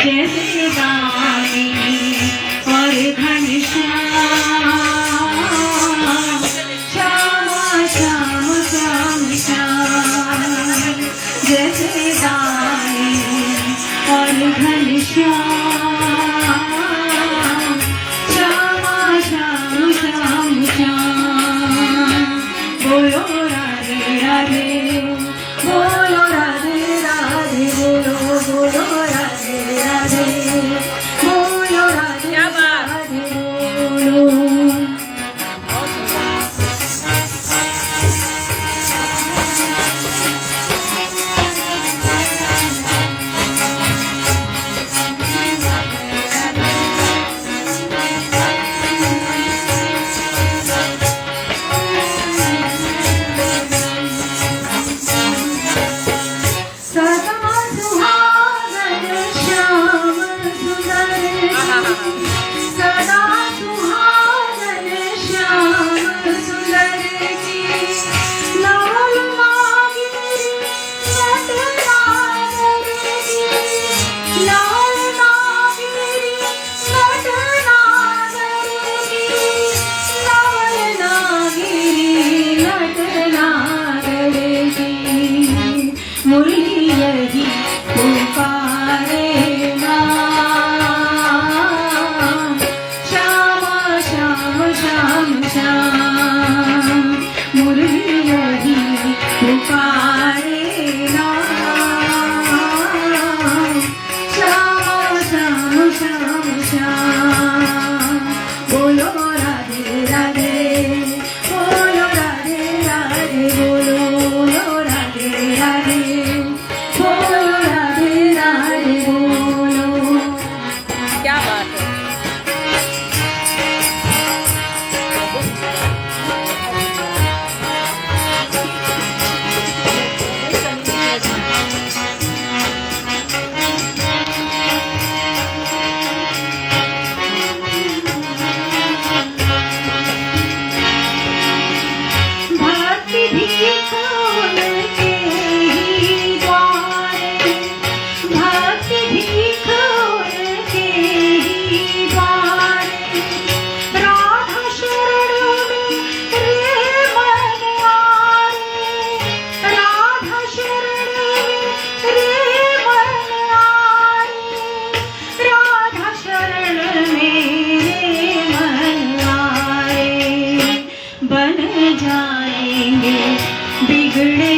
जैसे दानी और घनश्याम श्याम श्याम श्याम श्याम जैसे दानी और घनश्याम श्याम श्याम श्याम श्याम बोलो राधे राधे बोलो राधे राधे बोलो बोलो राधे राधे बोलो राधे राधे बोलो मुरली यही पुकारे ना श्याम श्याम श्याम श्याम मुरली यही पुकारे ना श्याम श्याम श्याम श्याम बोलो राधे राधे बोलो राधे राधे बोलो राधे राधे क्या बात है। भक्ति भीख उनके ही द्वारे भक्ति भीख उनके ही द्वारे राधा शरण में रे मन आरे राधा शरण में रे मन आरे राधा शरण में रे मन आरे बन जाएंगे बिगड़े